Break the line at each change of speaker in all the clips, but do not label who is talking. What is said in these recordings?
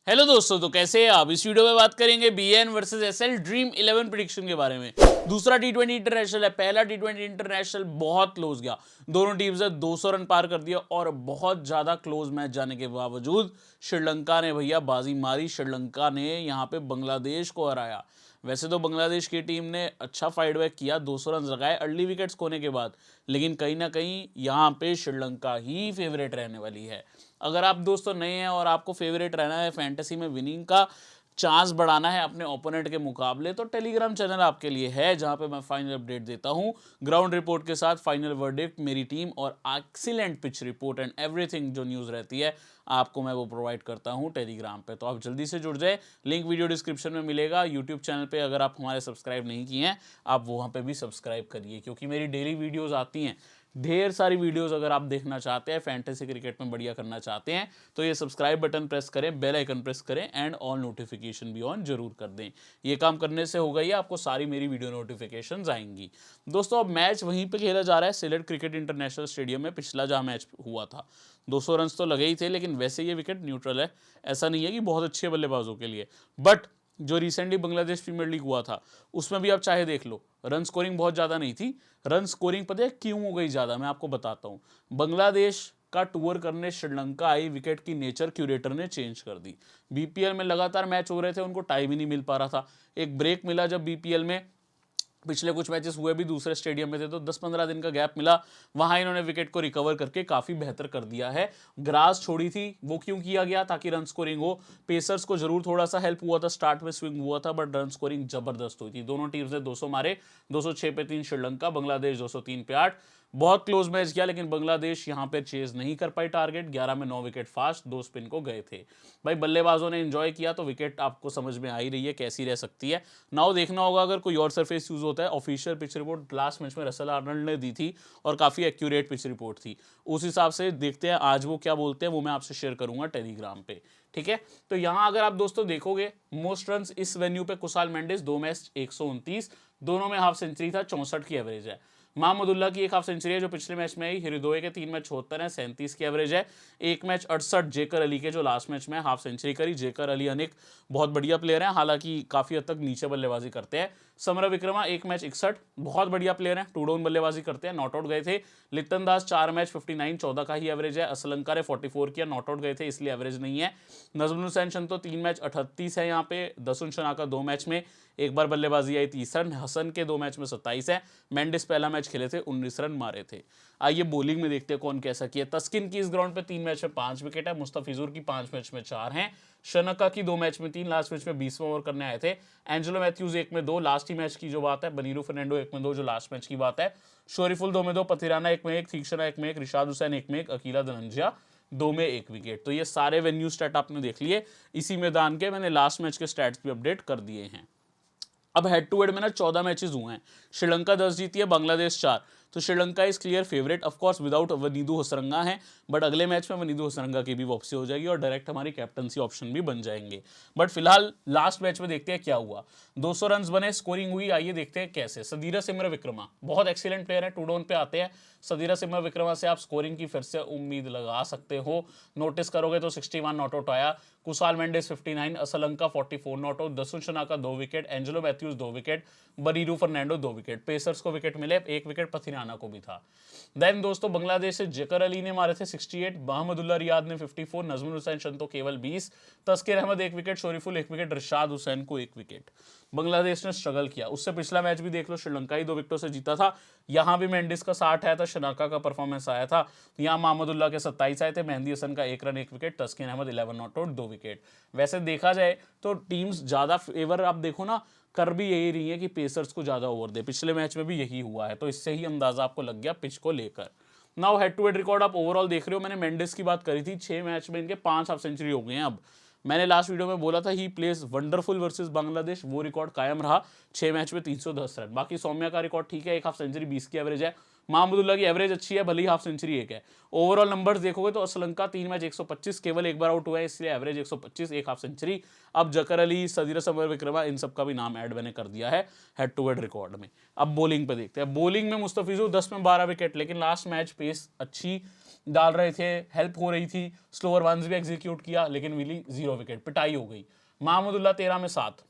Hello दोस्तों, तो कैसे हैं आप। इस वीडियो में बात करेंगे BN versus SL dream 11 prediction के बारे में। दूसरा टी20 इंटरनेशनल है। पहला टी20 इंटरनेशनल बहुत क्लोज गया। दोनों टीम्स ने 200 रन पार कर दिया और बहुत ज्यादा क्लोज मैच जाने के बावजूद श्रीलंका ने भैया बाजी मारी। श्रीलंका ने यहां पे बांग्लादेश को हराया। वैसे तो बांग्लादेश की टीम ने अच्छा फाइट बैक किया, 200 रन लगाए अर्ली विकेट्स खोने के बाद, लेकिन कहीं ना कहीं यहाँ पे श्रीलंका ही फेवरेट रहने वाली है। अगर आप दोस्तों नए हैं और आपको फेवरेट रहना है, फैंटेसी में विनिंग का चांस बढ़ाना है अपने ओपोनेंट के मुकाबले, तो टेलीग्राम चैनल आपके लिए है, जहां पे मैं फाइनल अपडेट देता हूं ग्राउंड रिपोर्ट के साथ, फाइनल वर्डिक्ट, मेरी टीम और excellent pitch report and everything जो न्यूज़ रहती है आपको मैं वो प्रोवाइड करता हूं टेलीग्राम पे। तो आप जल्दी से जुड़ जाए, लिंक वीडियो डिस्क्रिप्शन में मिलेगा। यूट्यूब चैनल पे अगर आप हमारे सब्सक्राइब नहीं किए हैं, आप वहाँ पे भी सब्सक्राइब करिए, क्योंकि मेरी डेली वीडियोज़ आती हैं, ढेर सारी वीडियोस अगर आप देखना चाहते हैं, फैंटेसी क्रिकेट में बढ़िया करना चाहते हैं, तो ये सब्सक्राइब बटन प्रेस करें, बेल आइकन प्रेस करें एंड ऑल नोटिफिकेशन भी ऑन जरूर कर दें। ये काम करने से होगा ही आपको सारी मेरी वीडियो नोटिफिकेशंस आएंगी। दोस्तों अब मैच वहीं पे खेला जा रहा है, सिलेट क्रिकेट इंटरनेशनल स्टेडियम में। पिछला जहाँ मैच हुआ था 200 रन तो लगे ही थे, लेकिन वैसे ये विकेट न्यूट्रल है, ऐसा नहीं है कि बहुत अच्छे बल्लेबाजों के लिए। बट जो रिसेंटली बांग्लादेश प्रीमियर लीग हुआ था उसमें भी आप चाहे देख लो, रन स्कोरिंग बहुत ज़्यादा नहीं थी। रन स्कोरिंग पता है क्यों हो गई ज़्यादा, मैं आपको बताता हूँ। बांग्लादेश का टूर करने श्रीलंका आई, विकेट की नेचर क्यूरेटर ने चेंज कर दी। बीपीएल में लगातार मैच हो रहे थे, उनको टाइम ही नहीं मिल पा रहा था। एक ब्रेक मिला जब बीपीएल में पिछले कुछ मैचेस हुए भी दूसरे स्टेडियम में थे, तो 10-15 दिन का गैप मिला, वहां इन्होंने विकेट को रिकवर करके काफी बेहतर कर दिया है। ग्रास छोड़ी थी, वो क्यों किया गया, ताकि रन स्कोरिंग हो। पेसर्स को जरूर थोड़ा सा हेल्प हुआ था, स्टार्ट में स्विंग हुआ था, बट रन स्कोरिंग जबरदस्त हुई थी। दोनों टीम्स ने 200 मारे, 206 पे 3 श्रीलंका, बांग्लादेश 203 पे 8। बहुत क्लोज मैच किया, लेकिन बांग्लादेश यहां पर चेज नहीं कर पाई टारगेट। 11 में 9 विकेट फास्ट, 2 स्पिन को गए थे। भाई बल्लेबाजों ने एंजॉय किया, तो विकेट आपको समझ में आ ही रही है कैसी रह सकती है। नाउ देखना होगा अगर कोई और सरफेस यूज होता है। Official pitch report last match में रसल आर्नल्ड ने दी थी और काफी एक्यूरेट पिच रिपोर्ट थी, उस हिसाब से देखते हैं आज वो क्या बोलते हैं, वो मैं आपसे शेयर करूंगा टेलीग्राम पे, ठीक है। तो यहां अगर आप दोस्तों देखोगे, मोस्ट रन इस वेन्यू पे कुशाल मेंडिस 2 मैच 129, दोनों में हाफ सेंचुरी था, 64 की एवरेज है। महमदुल्ला की एक हाफ सेंचुरी है जो पिछले मैच में आई। हृदय के 3 मैच 76 है, 37 की एवरेज है। एक मैच 68 जेकर अली के, जो लास्ट मैच में हाफ सेंचुरी करी। जेकर अली अनेक बहुत बढ़िया प्लेयर हैं, हालांकि काफी हद तक नीचे बल्लेबाजी करते हैं। समर विक्रमा एक मैच 61, बहुत बढ़िया प्लेयर हैं, टू डाउन बल्लेबाजी करते हैं, नॉट आउट गए थे। लिप्टन दास 4 मैच 59, 14 का ही एवरेज है। असलंका ने 44 किया, नॉट आउट गए थे, इसलिए एवरेज नहीं है। नजमुल हुसैन शंतो 3 मैच 38 है यहाँ पे। दसुन शनाका 2 मैच में एक बार बल्लेबाजी आई, 30 रन। हसन के 2 मैच में 27 है। मेंडिस पहला मैच खेले थे, 19 रन मारे थे। आइए बॉलिंग में देखते हैं कौन कैसा किया। तस्किन की इस ग्राउंड पे 3 मैच में 5 विकेट है। मुस्तफिजुर की 5 मैच में 4 हैं। शनका की 2 मैच में 3, लास्ट मैच में 20वां ओवर करने आए थे। एंजेलो मैथ्यूज 1 में 2, लास्ट ही मैच की जो बात है। बनीरू फर्नांडो 1 में 2, जो लास्ट मैच की बात है। शोरीफुल 2 में 2, पथिराना 1 में 1, तीक्षणा 1 में 1, रिशाद हुसैन 1 में 1, अकीला धनंजया 2 में 1 विकेट। तो ये सारे वेन्यू स्टैट आपने देख लिए। इसी मैदान के मैंने लास्ट मैच के स्टैट्स भी अपडेट कर दिए हैं। अब हेड टू हेड में ना 14 मैचेस हुए हैं। श्रीलंका 10 जीती है, बांग्लादेश 4। तो Sri Lanka is clear favourite, of course without Wanindu Hasaranga है, बट अगले मैच में वनीदु हसरंगा की भी वापसी हो जाएगी और डायरेक्ट हमारी कैप्टनसी ऑप्शन भी बन जाएंगे। बट फिलहाल लास्ट मैच में देखते हैं क्या हुआ। 200 रन बने, स्कोरिंग हुई, आइए देखते हैं कैसे। सदीरा सिमर विक्रमा बहुत एक्सीलेंट प्लेयर है, टू डाउन पे आते हैं। सदीरा सिमर विक्रमा से आप स्कोरिंग की फिर से उम्मीद लगा सकते हो। नोटिस करोगे तो 61 नॉट आउट आया। Kusal Mendis 59, Asalanka 44 not out, Dasun Shanaka 2 wicket, Angelo Mathews 2 विकेट, बरीरू फर्नांडो 2 विकेट। पेसर्स को विकेट मिले, 1 विकेट पथिराना को भी था। देन दोस्तों बांग्लादेश से जेकर अली ने मारे थे 68, महमदुल्ला रियाद ने 54, नजमुल हुसैन शंतो केवल 20, तस्किर अहमद 1 विकेट, शोरीफुल 1 विकेट, रिशाद हुसैन को 1 विकेट। बांग्लादेश ने स्ट्रगल किया। उससे पिछला मैच भी देख लो, श्रीलंका ही 2 विकेटों से जीता था। यहां भी मेंडिस का 60 आया था, शनाका का परफॉर्मेंस आया था। यहाँ महमदुल्ला के 27 आए थे, मेहंदी हसन का 1 run 1 wicket, Taskin Ahmed 11 not out 2 wicket. वैसे देखा जाए तो टीम्स ज्यादा फेवर आप देखो ना कर भी यही रही है कि पेसर्स को ज्यादा ओवर दे। पिछले मैच में भी यही हुआ है, तो इससे ही अंदाजा आपको लग गया पिच को लेकर। Now head to head record आप ओवरऑल देख रहे हो। मैंने मेंडिस की बात करी थी, 6 मैच में इनके 5 हाफ सेंचुरी हो गए हैं। अब मैंने लास्ट वीडियो में बोला था ही प्लेस वंडरफुल वर्सेस बांग्लादेश, वो रिकॉर्ड कायम रहा। 6 मैच में 310 रन। बाकी सौम्या का रिकॉर्ड ठीक है, 1 हाफ सेंचुरी 20 की एवरेज है। महमदुल्ला की एवरेज अच्छी है, भले ही हाफ सेंचुरी 1 है। ओवरऑल नंबर्स देखोगे तो श्रीलंका 3 मैच 125, केवल 1 बार आउट हुआ है, इसलिए एवरेज 125, 1 हाफ सेंचुरी। अब जकर अली, सदीरा समर विक्रमा, इन सब का भी नाम ऐड मैंने कर दिया है हेड टू हेड रिकॉर्ड में। अब बॉलिंग पे देखते हैं। बॉलिंग में मुस्तफिजुर 10 में 12 विकेट, लेकिन लास्ट मैच पेस अच्छी डाल रहे थे, हेल्प हो रही थी, स्लोअर वंस भी एग्जीक्यूट किया, लेकिन मिली 0 विकेट, पिटाई हो गई। महमूदुल्लाह 13 में 7,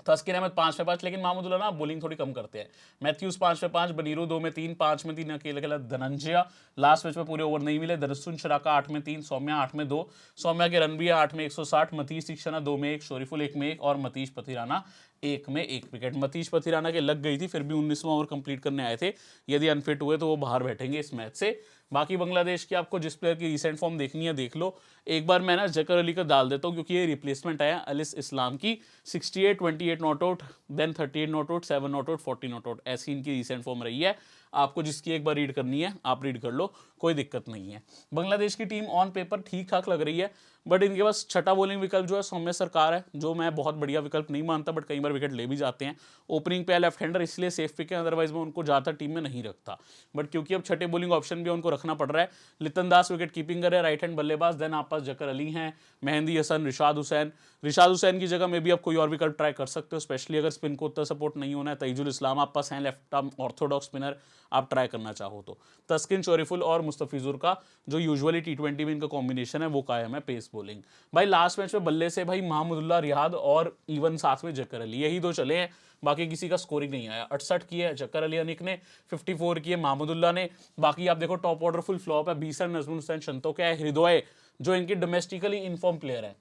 तस्किन अहमद 5 में 5, लेकिन महमूदुल्लाह ना बॉलिंग थोड़ी कम करते हैं। मैथ्यूज 5 में 5, बनीरू 2 में 3, 5 में 3 अकेले अकेला धनंजय, लास्ट मैच में पूरे ओवर नहीं मिले। दरसुन शराका 8 में 3, सौम्या 8 में 2, सौम्या के रन भी है 8 में 160, मतीश तीक्षणा 2 में 1, शोरीफुल 1 में 1 और मतीश पथिराना 1 में 1 विकेट। मतीश पथिराना के लग गई थी, फिर भी 19वां ओवर कंप्लीट करने आए थे, यदि अनफिट हुए तो वो बाहर बैठेंगे इस मैच से। बाकी बांग्लादेश की आपको जिस प्लेयर की रिसेंट फॉर्म देखनी है देख लो। एक बार मैं ना जकर अली का डाल देता हूँ, क्योंकि ये रिप्लेसमेंट आया अलिस इस्लाम की। 68, 28 not out, then 38 not out, 7 not out, 40 not out, ऐसी इनकी रिसेंट फॉर्म रही है। आपको जिसकी एक बार रीड करनी है आप रीड कर लो, कोई दिक्कत नहीं है। बांग्लादेश की टीम ऑन पेपर ठीक ठाक लग रही है, बट इनके पास छठा बॉलिंग विकल्प जो है सौम्य सरकार है, जो मैं बहुत बढ़िया विकल्प नहीं मानता, बट कई बार विकेट ले भी जाते हैं। ओपनिंग पे लेफ्ट हैंडर, इसलिए सेफ पिक है, अदरवाइज मैं उनको ज़्यादातर टीम में नहीं रखता, बट क्योंकि अब छठे बॉलिंग ऑप्शन भी उनको रखना पड़ रहा है। लितन दास विकेट कीपिंग कर रहे हैं, राइट हैंड बल्लेबाज। देन आप पास जकर अली हैं, मेहंदी हसन, रिशाद हुसैन। रिशाद हुसैन की जगह में भी आप कोई और विकल्प ट्राई कर सकते हो, स्पेशली अगर स्पिन को उतना सपोर्ट नहीं होना है। तईजुल इस्लाम आप पास हैं, लेफ्ट आर्म ऑर्थोडॉक्स स्पिनर, आप ट्राई करना चाहो तो। तस्किन, शोरीफुल और मुस्तफिजुर का जो यूजुअली T20 में इनका कॉम्बिनेशन है वो कायम है, पेस बॉलिंग। भाई लास्ट मैच में बल्ले से भाई महमूदुल्लाह, रियाद और इवन साथ में जकर अली, यही दो चले हैं, बाकी किसी का स्कोरिंग नहीं आया। 68 की है जकर अली अनिक ने, 54 की है महमूदुल्लाह ने। बाकी आप देखो टॉप ऑर्डर फुल फ्लॉप है, 20 रन नजमुल हुसैन शंतो का है। हृदय जो इनके डोमेस्टिकली इनफॉर्म प्लेयर है,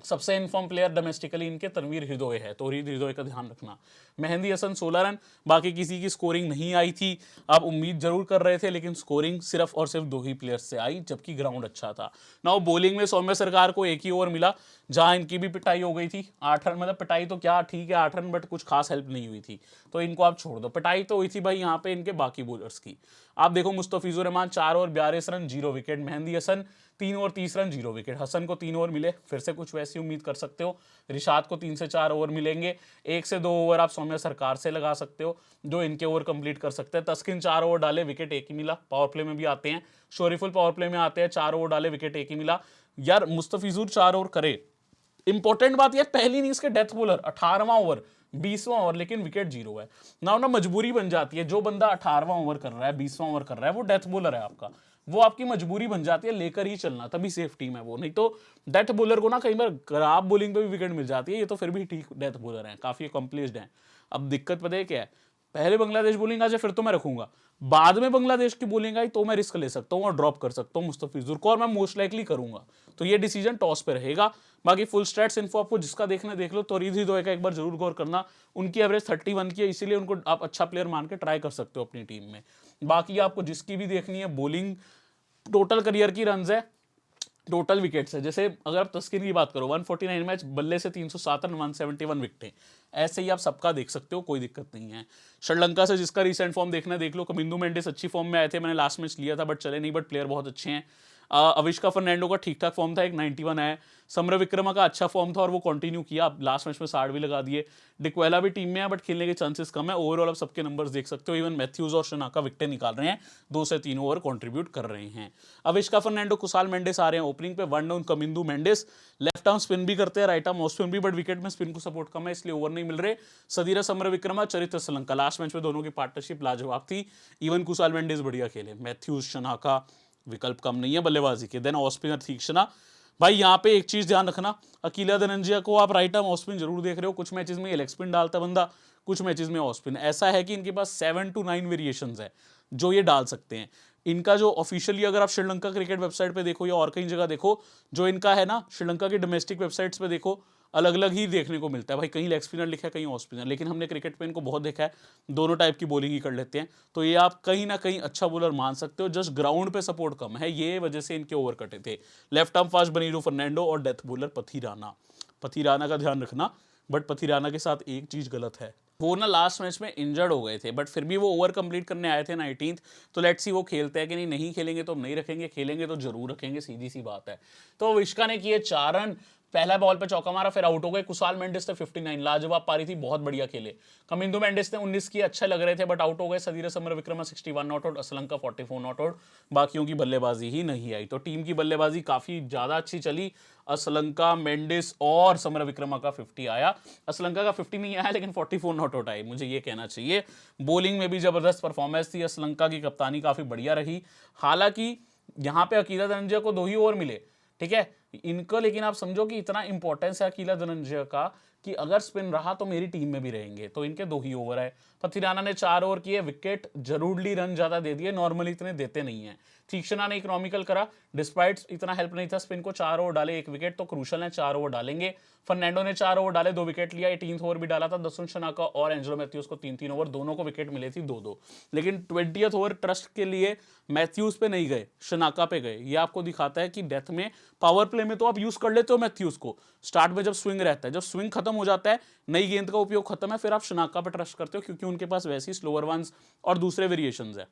सबसे इनफॉर्म प्लेयर डोमेस्टिकली इनके तनवीर हृदय है, तो हृदय का ध्यान रखना। मेहंदी हसन 16 रन, बाकी किसी की स्कोरिंग नहीं आई थी। आप उम्मीद जरूर कर रहे थे, लेकिन स्कोरिंग सिर्फ और सिर्फ 2 ही प्लेयर्स से आई, जबकि ग्राउंड अच्छा था। नाउ बॉलिंग में सौम्य सरकार को 1 ही ओवर मिला, जहां इनकी भी पिटाई हो गई थी। 8 रन, मतलब पिटाई तो क्या, ठीक है 8 रन, बट कुछ खास हेल्प नहीं हुई थी, तो इनको आप छोड़ दो। पिटाई तो हुई थी भाई यहाँ पे इनके बाकी बॉलर्स की। आप देखो Mustafizur Rahman 4 over 42 run, 0 wicket. Mehidy Hasan 3 over 30 run, 0 wicket. Hasan को 3 ओवर मिले, फिर से कुछ वैसी उम्मीद कर सकते हो। रिशाद को 3 से 4 ओवर मिलेंगे, 1 से 2 ओवर आप सौम्य सरकार से लगा सकते हो, जो इनके ओवर कंप्लीट कर सकते हैं। तस्किन 4 ओवर डाले, विकेट 1 ही मिला। पावर प्ले में भी आते हैं, शोरीफुल पावर प्ले में आते हैं, 4 ओवर डाले, विकेट 1 ही मिला। यार मुस्तफिजुर 4 ओवर करे, इंपॉर्टेंट बात यार, पहली इनिंग्स के डेथ बॉलर, 18वां ओवर, 20वां ओवर, लेकिन विकेट 0 है ना मजबूरी बन जाती है। जो बंदा 18वां ओवर कर रहा है, 20वां ओवर कर रहा है, वो डेथ बॉलर है आपका, वो आपकी मजबूरी बन जाती है, लेकर ही चलना, तभी सेफ टीम है वो। नहीं तो डेथ बॉलर को ना कई बार खराब बॉलिंग पे भी विकेट मिल जाती है, ये तो फिर भी ठीक डेथ बॉलर है, काफी अकम्प्लिश्ड है। अब दिक्कत पता है क्या है, पहले बांग्लादेश बॉलिंग आ जाए फिर तो मैं रखूंगा, बाद में बांग्लादेश की बॉलिंग आई तो मैं रिस्क ले सकता हूं और ड्रॉप कर सकता हूं मुस्तफिजुर को, और मैं मोस्ट लाइकली करूंगा, तो ये डिसीजन टॉस पे रहेगा। बाकी फुल स्टैट्स इन्फो आपको जिसका देखना देख लो। तो रिधि दो का एक बार जरूर गौर करना, उनकी एवरेज 31 की है, इसीलिए उनको आप अच्छा प्लेयर मान के ट्राई कर सकते हो अपनी टीम में। बाकी आपको जिसकी भी देखनी है बॉलिंग, टोटल करियर की रन है, टोटल विकेट्स है, जैसे अगर आप तस्किन की बात करो 149 मैच, बल्ले से 307 रन, 171 विकेटें, ऐसे ही आप सबका देख सकते हो, कोई दिक्कत नहीं है। श्रीलंका से जिसका रिसेंट फॉर्म देखना है देख लो। कमिंदू मेंडिस अच्छी फॉर्म में आए थे, मैंने लास्ट मैच लिया था बट चले नहीं, बट प्लेयर बहुत अच्छे हैं। अविष्का फर्नांडो का ठीक ठाक फॉर्म था, एक 91 है। समर विक्रमा का अच्छा फॉर्म था और वो कंटिन्यू किया, लास्ट मैच में 60 भी लगा दिए। डिक्वेला भी टीम में है बट खेलने के चांसेस कम है। ओवरऑल आप सबके नंबर्स देख सकते हो, इवन मैथ्यूज और शनाका विकेट निकाल रहे हैं, 2 से 3 ओवर कंट्रीब्यूट कर रहे हैं। अविष्का फर्नांडो, कुसाल मेंडिस आ रहे हैं ओपनिंग पे, 1 down Kamindu Mendis, left arm spin भी करते हैं, राइट आर्म ऑफ स्पिन भी, बट विकेट में स्पिन को सपोर्ट कम है इसलिए ओवर नहीं मिल रहे। सदीरा समर विक्रमा, चरित्र श्रीलंका, लास्ट मैच में दोनों की पार्टनरशिप लाजवाब थी, इवन कुसाल मेंडिस बढ़िया खेले। मैथ्यूज, शनाका विकल्प कम नहीं है बल्लेबाजी के। देन ऑफ स्पिनर तीक्षणा, भाई यहाँ पे एक चीज ध्यान रखना, अकीला धनंजय को आप राइट आर्म ऑफ स्पिन जरूर देख रहे हो, कुछ मैचेस में लेग स्पिन डालता बंदा, कुछ मैचेस में ऑफ स्पिन। ऐसा है कि इनके पास 7 to 9 वेरिएशंस है जो ये डाल सकते हैं। इनका जो ऑफिशियली अगर आप श्रीलंका क्रिकेट वेबसाइट पे देखो या और कहीं जगह देखो, जो इनका है ना श्रीलंका की डोमेस्टिक वेबसाइट्स पे देखो, अलग अलग ही देखने को मिलता है भाई, कहीं लेग स्पिनर लिखा है कहीं ऑफ स्पिनर, लेकिन हमने क्रिकेट पे इनको बहुत देखा है, दोनों टाइप की बॉलिंग ही कर लेते हैं, तो ये आप कहीं ना कहीं अच्छा बॉलर मान सकते हो। जस्ट ग्राउंड पे सपोर्ट कम है, ये वजह से इनके ओवर कटे थे। लेफ्ट आर्म फास्ट बनीरू फर्नांडो और डेथ बॉलर पथिराना, पथिराना का ध्यान रखना, बट पथिराना के साथ एक चीज गलत है, वो ना लास्ट मैच में इंजर्ड हो गए थे, बट फिर भी वो ओवर कंप्लीट करने आए थे 19th, तो लेट्स सी वो खेलते हैं कि नहीं। नहीं खेलेंगे तो हम नहीं रखेंगे, खेलेंगे तो जरूर रखेंगे, सीधी सी बात है। तो विष्का ने किए 4 रन, पहला बॉल पे चौका मारा, फिर आउट हो गए। कुसाल मेंडिस ने 59, लाजवाब पारी थी, बहुत बढ़िया खेले। कमिंदू मेंडिस ने 19 की, अच्छे लग रहे थे बट आउट हो गए। Sadeera Samarawickrama 61 not out, Asalanka 44 not out, बाकियों की बल्लेबाजी ही नहीं आई। तो टीम की बल्लेबाजी काफी ज्यादा अच्छी चली, असलंका, मेंडिस और समर विक्रमा का 50 आया। असलंका का 50 नहीं आया लेकिन 44 नॉट आउट आए, मुझे ये कहना चाहिए। बॉलिंग में भी जबरदस्त परफॉर्मेंस थी, असलंका की कप्तानी काफी बढ़िया रही। हालांकि यहाँ पे अकीला धनंजय को 2 ही ओवर मिले, ठीक है इनको, लेकिन आप समझो कि इतना इंपॉर्टेंस है अकीला धनंजय का कि अगर स्पिन रहा तो मेरी टीम में भी रहेंगे, तो इनके 2 ही ओवर है। पथिराना ने 4 ओवर किए, विकेट जरूरली रन ज्यादा दे दिए, नॉर्मली इतने देते नहीं है। तीक्ष्णा ने इकोनॉमिकल करा, डिस्पाइट इतना हेल्प नहीं था स्पिन को, 4 ओवर डाले 1 विकेट, तो क्रूशल ने 4 ओवर डालेंगे। फर्नांडो ने 4 ओवर डाले 2 विकेट लिया, 18th ओवर भी डाला था। दसुन शनाका और एंजेलो मैथ्यूज को 3-3 ओवर, दोनों को विकेट मिले थी 2-2, लेकिन 20th ओवर ट्रस्ट के लिए मैथ्यूज पे नहीं गए, शनाका पे गए। ये आपको दिखाता है कि डेथ में पावर प्ले में तो आप यूज कर लेते हो मैथ्यूज को स्टार्ट में जब स्विंग रहता है, जब स्विंग खत्म हो जाता है, नई गेंद का उपयोग खत्म है, फिर आप शनाका पे ट्रस्ट करते हो क्योंकि उनके पास वैसी स्लोअर वंस और दूसरे वेरिएशंस है,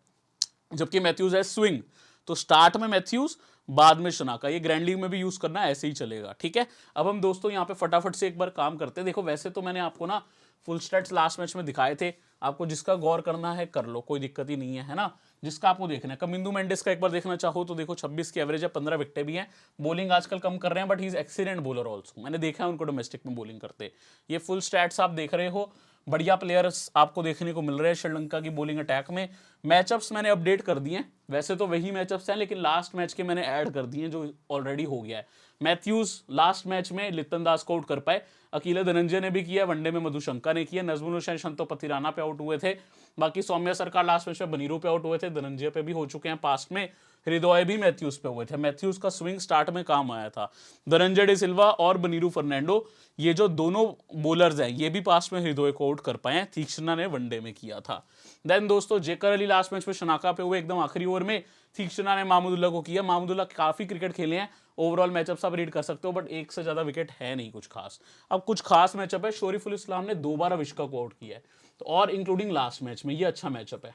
जबकि मैथ्यूज है स्विंग। तो स्टार्ट में मैथ्यूज, बाद में शनाका, ये ग्रैंड लीग में भी यूज करना ऐसे ही चलेगा, ठीक है। अब हम दोस्तों यहाँ पे फटाफट से एक बार काम करते हैं। देखो वैसे तो मैंने आपको ना फुल स्टैट्स लास्ट मैच में दिखाए थे, आपको जिसका गौर करना है कर लो, कोई दिक्कत ही नहीं है ना, जिसका आपको देखना है। कमिंदु मेंडिस का एक बार देखना चाहो तो देखो 26 की एवरेज है, 15 विकेटें भी हैं, बॉलिंग आजकल कम कर रहे हैं but he is excellent bowler also, मैंने देखा है उनको डोमेस्टिक में बॉलिंग करते। ये फुल स्टैट्स आप देख रहे हो, बढ़िया प्लेयर्स आपको देखने को मिल रहे हैं श्रीलंका की बॉलिंग अटैक में। मैचअप्स मैंने अपडेट कर दिए हैं, वैसे तो वही मैचअप्स हैं लेकिन लास्ट मैच के मैंने ऐड कर दिए जो ऑलरेडी हो गया है। मैथ्यूज लास्ट मैच में लितन दास को आउट कर पाए, अकीला धनंजय ने भी किया, वनडे में मधुशंका ने किया, नजमुल हुसैन शंतो पथिराना पे आउट हुए थे, बाकी सौम्या सरकार लास्ट मैच में बनीरू पे आउट हुए थे, धनंजय पे भी हो चुके हैं पास्ट में, हृदय भी मैथ्यूज पे हुए थे। मैथ्यूज का स्विंग स्टार्ट में काम आया था। धनंजय डे सिल्वा और बनीरू फर्नांडो, ये जो दोनों बॉलर्स हैं ये भी पास्ट में हृदय को आउट कर पाए हैं, तीक्ष्णा ने वनडे में किया था। देन दोस्तों जेकर अली लास्ट मैच में शनाका पे हुए एकदम आखिरी ओवर में, तीक्ष्णा ने महमूदुल्लाह को किया। महमूदुल्लाह काफी क्रिकेट खेले हैं, ओवरऑल मैचअप आप रीड कर सकते हो, बट एक से ज्यादा विकेट है नहीं कुछ खास। अब कुछ खास मैचअप है, शोरीफुल इस्लाम ने 2 बार अविष्का को आउट किया है, तो और इंक्लूडिंग लास्ट मैच में, ये अच्छा मैचअप है।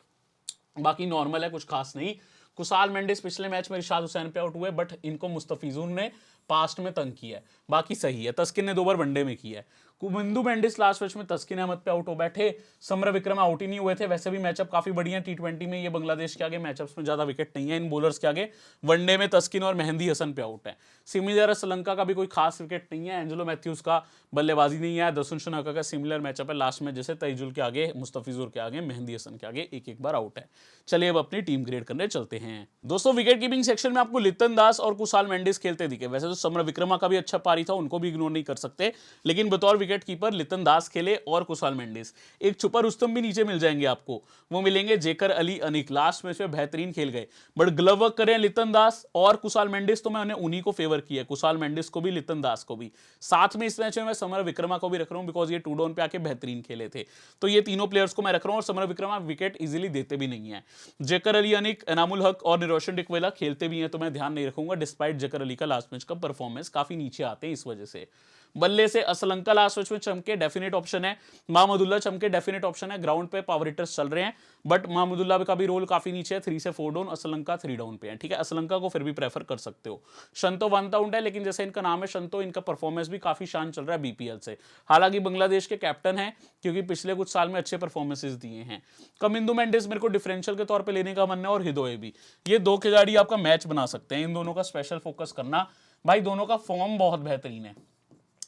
बाकी नॉर्मल है, कुछ खास नहीं। कुसाल मेंडिस पिछले मैच में इरशाद हुसैन पे आउट हुए, बट इनको मुस्तफिजुर ने पास्ट में तंग किया है, बाकी सही है। तस्किन ने 2 बार वनडे में किया है। कुमिंदु मेंडिस लास्ट मैच में तस्किन अहमद पे आउट हो बैठे, समर विक्रम आउट ही नहीं हुए थे। वैसे भी मैचअप काफी बढ़िया टी20 में, ये बांग्लादेश के आगे मैचअप्स में ज्यादा विकेट नहीं है इन बॉलर्स के आगे। वनडे में तस्किन और मेहंदी हसन पे आउट है। सिमिलर श्रीलंका का भी कोई खास विकेट नहीं है, एंजेलो मैथ्यूज का बल्लेबाजी नहीं है। दसुन शनाका का सिमिलर मैचअप है लास्ट में, जैसे तैजुल के आगे, मुस्तफिजुर के आगे, मेहंदी हसन के आगे एक एक बार आउट है। चलिए अब अपनी टीम ग्रेड करने चलते हैं दोस्तों। विकेट कीपिंग सेक्शन में आपको लितन दास और कुसाल मेंडिस खेलते दिखे। वैसे तो समर विक्रमा का भी अच्छा पारी था, उनको भी इग्नोर नहीं कर सकते, लेकिन बतौर विकेट कीपर लितन दास खेले और कुसाल मेंडिस। एक छुपा रुस्तम भी नीचे मिल जाएंगे आपको, वो मिलेंगे जेकर अली अनिक, लास्ट मैच में बेहतरीन खेल गए, बट ग्लव वर्क करें लितन दास और कुसाल मेंडिस, तो मैं उन्हें उन्हीं को फेवर किया, कुसाल मेंडिस को भी लितन दास को भी। साथ में इस मैच में मैं समर विक्रमा को भी रख रहा हूं बिकॉज ये 2 डाउन पे आके बेहतरीन खेले थे, तो ये तीनों प्लेयर्स को मैं रख रहा हूं। और समर विक्रमा विकेट इजीली देते भी नहीं है। जेकर अली अनिक, एनामुल हक और निरोशन डिकवेला खेलते भी हैं, तो मैं ध्यान नहीं रखूंगा, डिस्पाइट जेकर अली का लास्ट मैच का परफॉर्मेंस काफी नीचे आते हैं इस वजह से। बल्ले से असलंका लास्ट मैच में चमके, डेफिनेट ऑप्शन है। महमूदुल्लाह चमके, डेफिनेट ऑप्शन है। ग्राउंड पे पावर हिटर्स चल रहे हैं, बट महमूदुल्लाह का भी रोल काफी नीचे है, 3 से 4 डाउन, असलंका 3 डाउन पे है, ठीक है। असलंका को फिर भी प्रेफर कर सकते हो। शंतो 1 डाउन है, लेकिन जैसे इनका नाम है शंतो, इनका परफॉर्मेंस भी काफी शान चल रहा है बीपीएल से। हालांकि बांग्लादेश के कैप्टन है, क्योंकि पिछले कुछ साल में अच्छे परफॉर्मेंसेस दिए हैं। कमिंदु मेंडिस मेरे को डिफरेंशियल के तौर पर लेने का मन है, और हृदय भी, ये 2 खिलाड़ी आपका मैच बना सकते हैं। इन दोनों का स्पेशल फोकस करना भाई, दोनों का फॉर्म बहुत बेहतरीन है।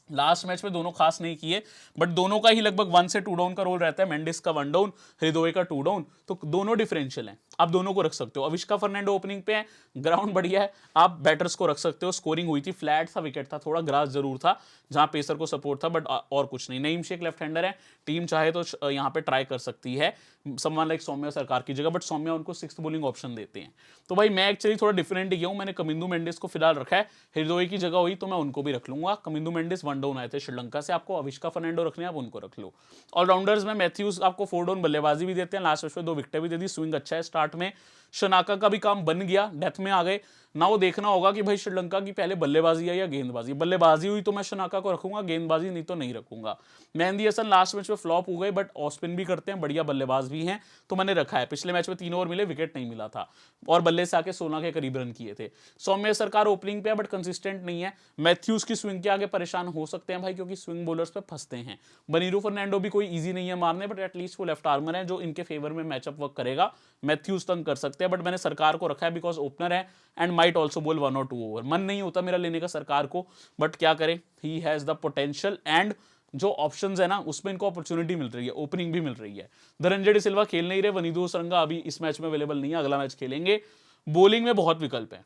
लास्ट मैच में दोनों खास नहीं किए, बट दोनों का ही लगभग 1 से 2 डाउन का रोल रहता है। मेंडिस का 1 डाउन, हृदय का 2 डाउन, तो दोनों डिफरेंशियल हैं, आप दोनों को रख सकते हो। अविष्का फर्नांडो ओपनिंग पे है, ग्राउंड बढ़िया है, आप बैटर्स को रख सकते हो। स्कोरिंग हुई थी, फ्लैट सा विकेट था, थोड़ा ग्रास जरूर था जहां पेसर को सपोर्ट था, बट और कुछ नहीं। नईम शेख लेफ्ट हैंडर है, टीम चाहे तो यहाँ पे ट्राई कर सकती है समवन लाइक सौम्या सरकार की जगह, बट सौम्या उनको 6th बॉलिंग ऑप्शन देते हैं। तो भाई मैं एक्चुअली थोड़ा डिफरेंट किया हूं, मैंने कमिंदु मेंडिस को फिलहाल रखा है, हृदय की जगह हुई तो मैं उनको भी रख लूंगा। कमिंदु मेंडिस 1 डाउन आए थे श्रीलंका से, आपको अविष्का फर्नांडो रखने आप उनको रख लो। ऑलराउंडर्स में मैथ्यूज आपको 4 डाउन बल्लेबाजी भी देते हैं, लास्ट मैच में 2 विकेटें भी दे दी, स्विंग अच्छा है स्टार्ट में। शनाका का भी काम बन गया, डेथ में आ गए ना, वो देखना होगा कि भाई श्रीलंका की पहले बल्लेबाजी है या गेंदबाजी। बल्लेबाजी हुई तो मैं शनाका को रखूंगा, गेंदबाजी नहीं तो नहीं रखूंगा। मेहंदी हसन लास्ट मैच में फ्लॉप हो गए, बट ऑफ स्पिन भी करते हैं, बढ़िया बल्लेबाज भी हैं, तो मैंने रखा है। पिछले मैच में 3 ओवर मिले, विकेट नहीं मिला था, और बल्ले से आके 16 के करीब रन किए थे। सौम्य सरकार ओपनिंग पे है, बट कंसिस्टेंट नहीं है। मैथ्यूज की स्विंग के आगे परेशान हो सकते हैं भाई, क्योंकि स्विंग बॉलर्स पे फंसते हैं। बनीरू फर्नांडो भी कोई ईजी नहीं है मारने, बट एटलीस्ट वो लेफ्ट आर्मर है जो इनके फेवर में मैचअप वर्क करेगा। मैथ्यूज तंग कर सकते हैं, बट मैंने सरकार को रखा है बिकॉज ओपनर है एंड माइट ऑल्सो बोल 1 और 2 ओवर। मन नहीं होता मेरा लेने का सरकार को, बट क्या करें, he has the potential, and जो ऑप्शंस है ना उसमें इनको अपॉर्चुनिटी मिल रही है, ओपनिंग भी मिल रही है। धनंजय डे सिल्वा खेल नहीं रहे, वनीदु सरंगा अभी इस मैच में अवेलेबल नहीं है, अगला मैच खेलेंगे। बॉलिंग में बहुत विकल्प है।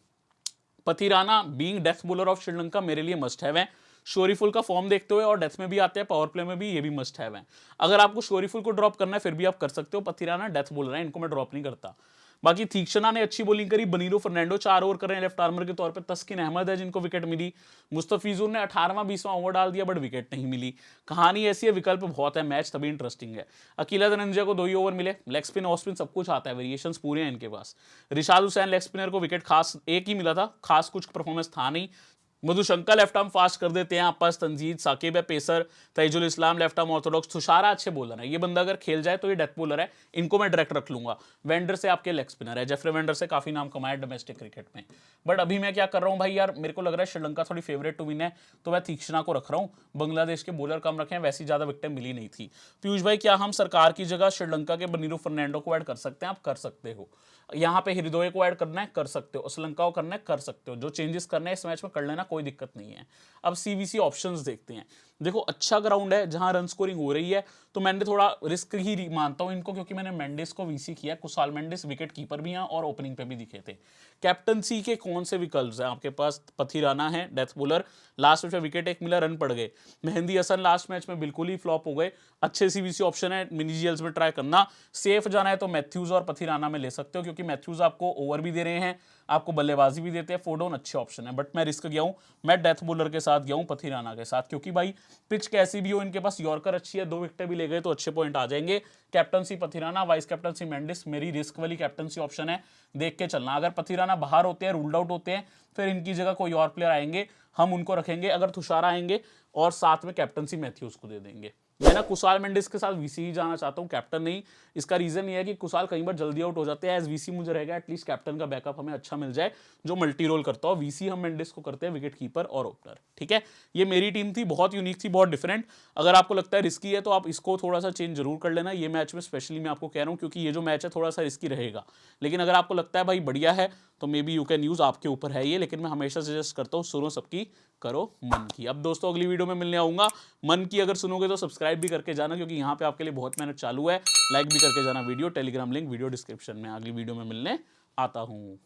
Pathirana being death bowler of Sri Lanka मेरे लिए मस्ट हैव है। शोरीफुल का फॉर्म देखते हुए, और डेथ में भी आते हैं, पावर प्ले में भी, ये भी मस्ट हैव है। अगर आपको शोरीफुल को ड्रॉप करना है फिर भी आप कर सकते हो। पथिराना डेथ बॉलर है, इनको मैं ड्रॉप नहीं करता। बाकी तीक्षणा ने अच्छी बॉलिंग करी, बनीरो फर्नांडो 4 ओवर कर रहे हैं लेफ्ट आर्मर के तौर पे, तस्किन अहमद है जिनको विकेट मिली, मुस्तफिजुर ने 18वां 20वां ओवर डाल दिया बट विकेट नहीं मिली। कहानी ऐसी है, विकल्प बहुत है, मैच तभी इंटरेस्टिंग है। अकीला धनंजय को 2 ही ओवर मिले, लेग स्पिन ऑफ स्पिन सब कुछ आता है, वेरिएशंस पूरे हैं इनके पास। रिशाद हुसैन लेग स्पिनर को विकेट खास एक ही मिला था, खास कुछ परफॉर्मेंस था नहीं। मधुशंका लेफ्ट आर्म फास्ट कर देते हैं आपस, तंजीद साकिब है पेसर, तैजुल इस्लाम लेफ्ट आर्म ऑर्थोडॉक्स, तुषारा अच्छे बॉलर है। ये बंदा अगर खेल जाए तो ये डेथ बॉलर है, इनको मैं डायरेक्ट रख लूंगा। वेंडर से आपके लेग स्पिनर है, जेफरे वेंडर से काफी नाम कमाया डोमेस्टिक क्रिकेट में। बट अभी मैं क्या कर रहा हूँ भाई यार, मेरे को लग रहा है श्रीलंका थोड़ी फेवरेट टू विन है, तो मैं तीक्षणा को रख रहा हूँ। बांग्लादेश के बॉलर कम रखे हैं, वैसी ज्यादा विकेट मिली नहीं थी। पीयूष भाई क्या हम सरकार की जगह श्रीलंका के बनीरू फर्नांडो को ऐड कर सकते हैं? आप कर सकते हो। यहाँ पे हृदय को ऐड करना है कर सकते हो, श्रीलंका को करना है कर सकते हो, जो चेंजेस करना है इस मैच में कर लेना, कोई दिक्कत नहीं है। अब सीवीसी ऑप्शंस देखते हैं। देखो अच्छा ग्राउंड है जहां रन स्कोरिंग हो रही है, तो मैंने थोड़ा रिस्क ही मानता हूं इनको, क्योंकि मैंने मेंडिस को वीसी किया। कुशाल मेंडिस विकेट कीपर भी हैं और ओपनिंग पे भी दिखे थे। कैप्टनसी के कौन से विकल्प हैं आपके पास? पथिराना है डेथ बॉलर, लास्ट मैच में विकेट एक मिला, रन पड़ गए। मेहंदी हसन लास्ट मैच में बिल्कुल ही फ्लॉप हो गए। अच्छे सीवीसी ऑप्शन है, मिनी जीएल्स में ट्राई करना। सेफ जाना है तो मैथ्यूज और पथिराना में ले सकते हो, क्योंकि मैथ्यूज आपको ओवर भी दे रहे हैं, आपको बल्लेबाजी भी देते हैं। फोडोन अच्छे ऑप्शन है, बट मैं रिस्क गया हूं, मैं डेथ बॉलर के साथ गया हूं, पथिराना के साथ, क्योंकि भाई पिच कैसी भी हो इनके पास, यॉर्कर अच्छी है, 2 विकेट भी ले गए तो अच्छे पॉइंट आ जाएंगे। Captaincy Pathirana, vice captaincy Mendis, मेरी रिस्क वाली कैप्टनसी ऑप्शन है, देख के चलना। अगर पथिराना बाहर होते हैं, रूल्ड आउट होते हैं, फिर इनकी जगह कोई और प्लेयर आएंगे, हम उनको रखेंगे। अगर तुषारा आएंगे और साथ में कैप्टनसी मैथ्यूज को दे देंगे। मैं ना कुशाल मेंडिस के साथ वीसी ही जाना चाहता हूं, कैप्टन नहीं। इसका रीजन ये है कि कुशाल कई बार जल्दी आउट हो जाते हैं, एज वीसी मुझे रहेगा, एटलीस्ट कैप्टन का बैकअप हमें अच्छा मिल जाए जो मल्टी रोल करता हो। वीसी हम मेंडिस को करते हैं विकेट कीपर और ओपनर, ठीक है। ये मेरी टीम थी, बहुत यूनिक थी, बहुत डिफरेंट। अगर आपको लगता है रिस्की है तो आप इसको थोड़ा सा चेंज जरूर कर लेना ये मैच में, स्पेशली मैं आपको कह रहा हूँ, क्योंकि ये जो मैच है थोड़ा सा रिस्की रहेगा। लेकिन अगर आपको लगता है भाई बढ़िया है तो may be you can use, आपके ऊपर है ये। लेकिन मैं हमेशा सजेस्ट करता हूँ सुनो सबकी, करो मन की। अब दोस्तों अगली वीडियो में मिलने आऊंगा। मन की अगर सुनोगे तो सब्सक्राइब भी करके जाना, क्योंकि यहाँ पे आपके लिए बहुत मेहनत चालू है। लाइक भी करके जाना video, Telegram link video description में। अगली वीडियो में मिलने आता हूँ।